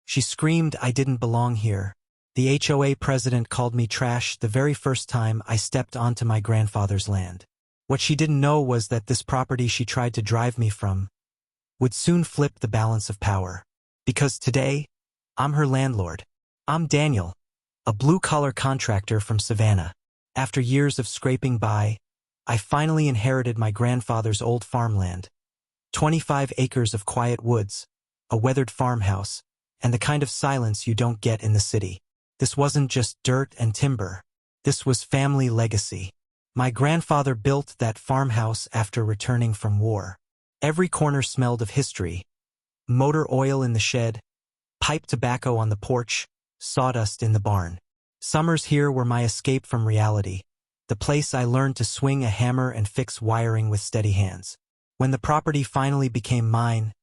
She screamed I didn't belong here. The HOA president called me trash the very first time I stepped onto my grandfather's land. What she didn't know was that this property she tried to drive me from would soon flip the balance of power. Because today, I'm her landlord. I'm Daniel, a blue-collar contractor from Savannah. After years of scraping by, I finally inherited my grandfather's old farmland. 25 acres of quiet woods, a weathered farmhouse, and the kind of silence you don't get in the city. This wasn't just dirt and timber. This was family legacy. My grandfather built that farmhouse after returning from war. Every corner smelled of history. Motor oil in the shed, pipe tobacco on the porch, sawdust in the barn. Summers here were my escape from reality, the place I learned to swing a hammer and fix wiring with steady hands. When the property finally became mine,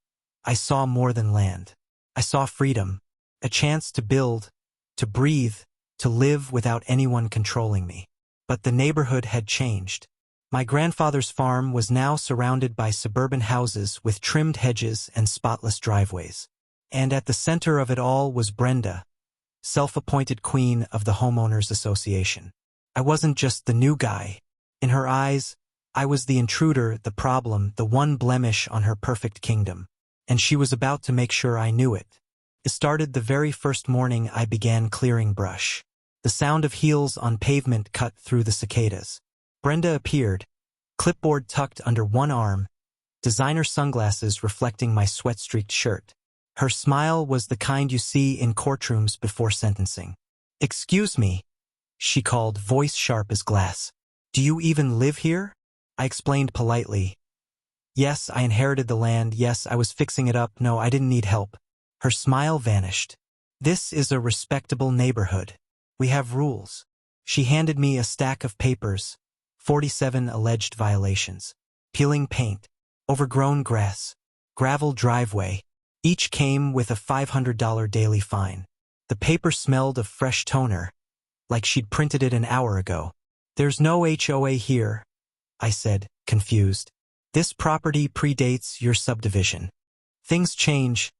I saw more than land. I saw freedom, a chance to build, to breathe, to live without anyone controlling me. But the neighborhood had changed. My grandfather's farm was now surrounded by suburban houses with trimmed hedges and spotless driveways. And at the center of it all was Brenda, self-appointed queen of the homeowners association. I wasn't just the new guy. In her eyes, I was the intruder, the problem, the one blemish on her perfect kingdom. And she was about to make sure I knew it. It started the very first morning I began clearing brush. The sound of heels on pavement cut through the cicadas. Brenda appeared, clipboard tucked under one arm, designer sunglasses reflecting my sweat-streaked shirt. Her smile was the kind you see in courtrooms before sentencing. "Excuse me," she called, voice sharp as glass. "Do you even live here?" I explained politely. Yes, I inherited the land. Yes, I was fixing it up. No, I didn't need help. Her smile vanished. "This is a respectable neighborhood. We have rules." She handed me a stack of papers, 47 alleged violations. Peeling paint, overgrown grass, gravel driveway. Each came with a $500 daily fine. The paper smelled of fresh toner, like she'd printed it an hour ago. "There's no HOA here," I said, confused. "This property predates your subdivision." "Things change."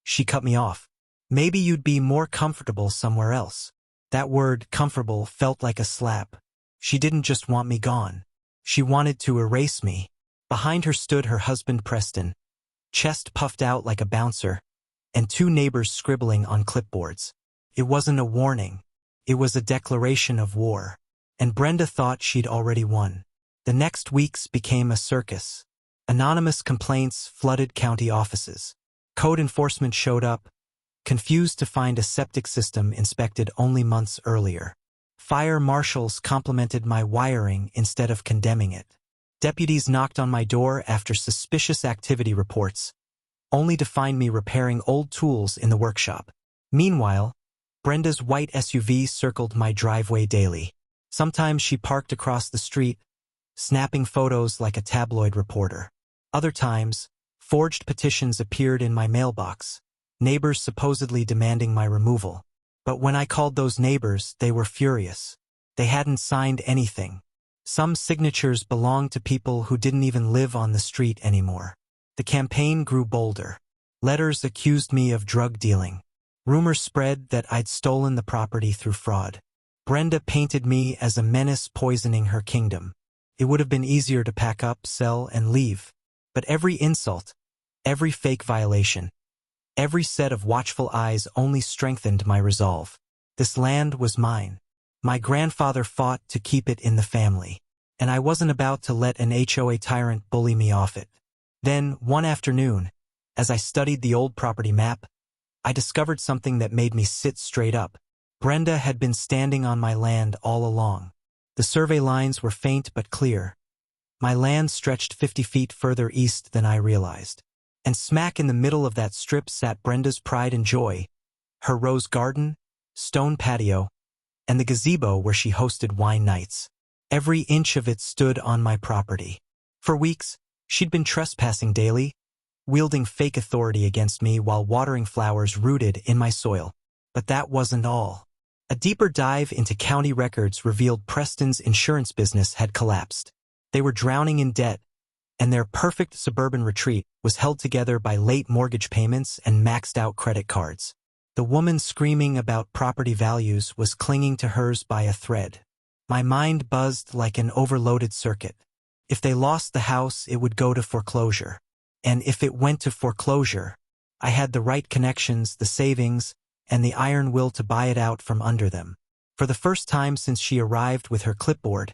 She cut me off. "Maybe you'd be more comfortable somewhere else." That word, comfortable, felt like a slap. She didn't just want me gone. She wanted to erase me. Behind her stood her husband Preston, chest puffed out like a bouncer, and two neighbors scribbling on clipboards. It wasn't a warning. It was a declaration of war. And Brenda thought she'd already won. The next weeks became a circus. Anonymous complaints flooded county offices. Code enforcement showed up, confused to find a septic system inspected only months earlier. Fire marshals complimented my wiring instead of condemning it. Deputies knocked on my door after suspicious activity reports, only to find me repairing old tools in the workshop. Meanwhile, Brenda's white SUV circled my driveway daily. Sometimes she parked across the street, snapping photos like a tabloid reporter. Other times, forged petitions appeared in my mailbox, neighbors supposedly demanding my removal. But when I called those neighbors, they were furious. They hadn't signed anything. Some signatures belonged to people who didn't even live on the street anymore. The campaign grew bolder. Letters accused me of drug dealing. Rumors spread that I'd stolen the property through fraud. Brenda painted me as a menace poisoning her kingdom. It would have been easier to pack up, sell, and leave. But every insult, every fake violation, every set of watchful eyes only strengthened my resolve. This land was mine. My grandfather fought to keep it in the family, and I wasn't about to let an HOA tyrant bully me off it. Then, one afternoon, as I studied the old property map, I discovered something that made me sit straight up. Brenda had been standing on my land all along. The survey lines were faint but clear. My land stretched 50 feet further east than I realized. And smack in the middle of that strip sat Brenda's pride and joy, her rose garden, stone patio, and the gazebo where she hosted wine nights. Every inch of it stood on my property. For weeks, she'd been trespassing daily, wielding fake authority against me while watering flowers rooted in my soil. But that wasn't all. A deeper dive into county records revealed Preston's insurance business had collapsed. They were drowning in debt, and their perfect suburban retreat was held together by late mortgage payments and maxed-out credit cards. The woman screaming about property values was clinging to hers by a thread. My mind buzzed like an overloaded circuit. If they lost the house, it would go to foreclosure. And if it went to foreclosure, I had the right connections, the savings, and the iron will to buy it out from under them. For the first time since she arrived with her clipboard,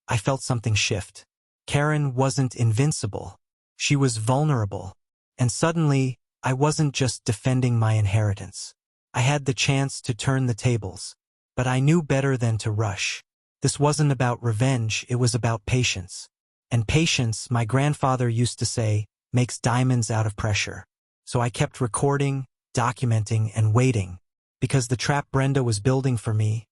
I felt something shift. Karen wasn't invincible. She was vulnerable. And suddenly, I wasn't just defending my inheritance. I had the chance to turn the tables. But I knew better than to rush. This wasn't about revenge, it was about patience. And patience, my grandfather used to say, makes diamonds out of pressure. So I kept recording, documenting, and waiting, because the trap Brenda was building for me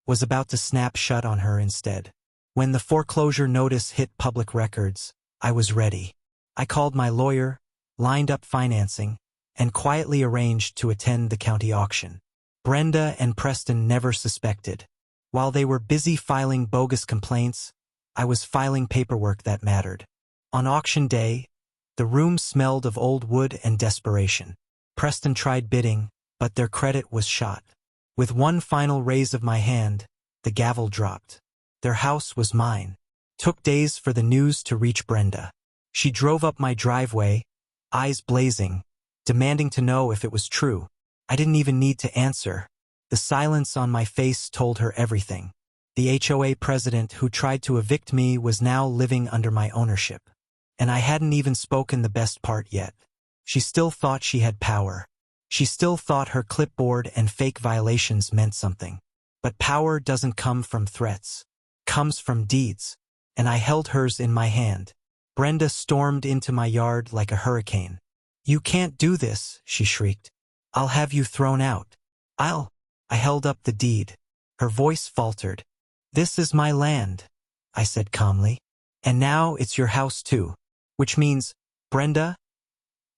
was about to snap shut on her instead. When the foreclosure notice hit public records, I was ready. I called my lawyer, lined up financing, and quietly arranged to attend the county auction. Brenda and Preston never suspected. While they were busy filing bogus complaints, I was filing paperwork that mattered. On auction day, the room smelled of old wood and desperation. Preston tried bidding, but their credit was shot. With one final raise of my hand, the gavel dropped. Their house was mine. Took days for the news to reach Brenda. She drove up my driveway, eyes blazing, demanding to know if it was true. I didn't even need to answer. The silence on my face told her everything. The HOA president who tried to evict me was now living under my ownership. And I hadn't even spoken the best part yet. She still thought she had power. She still thought her clipboard and fake violations meant something. But power doesn't come from threats. It comes from deeds. And I held hers in my hand. Brenda stormed into my yard like a hurricane. "You can't do this," she shrieked. "I'll have you thrown out." I held up the deed. Her voice faltered. "This is my land," I said calmly. "And now it's your house too. Which means, Brenda?"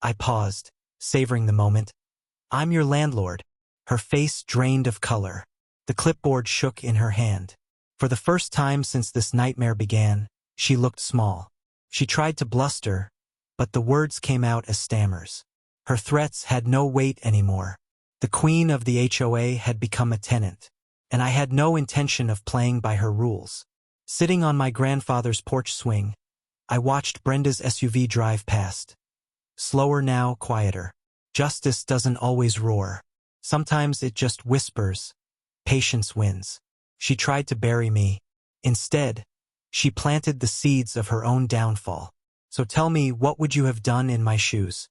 I paused, savoring the moment. "I'm your landlord." Her face drained of color. The clipboard shook in her hand. For the first time since this nightmare began, she looked small. She tried to bluster, but the words came out as stammers. Her threats had no weight anymore. The queen of the HOA had become a tenant, and I had no intention of playing by her rules. Sitting on my grandfather's porch swing, I watched Brenda's SUV drive past. Slower now, quieter. Justice doesn't always roar. Sometimes it just whispers. Patience wins. She tried to bury me. Instead, she planted the seeds of her own downfall. So tell me, what would you have done in my shoes?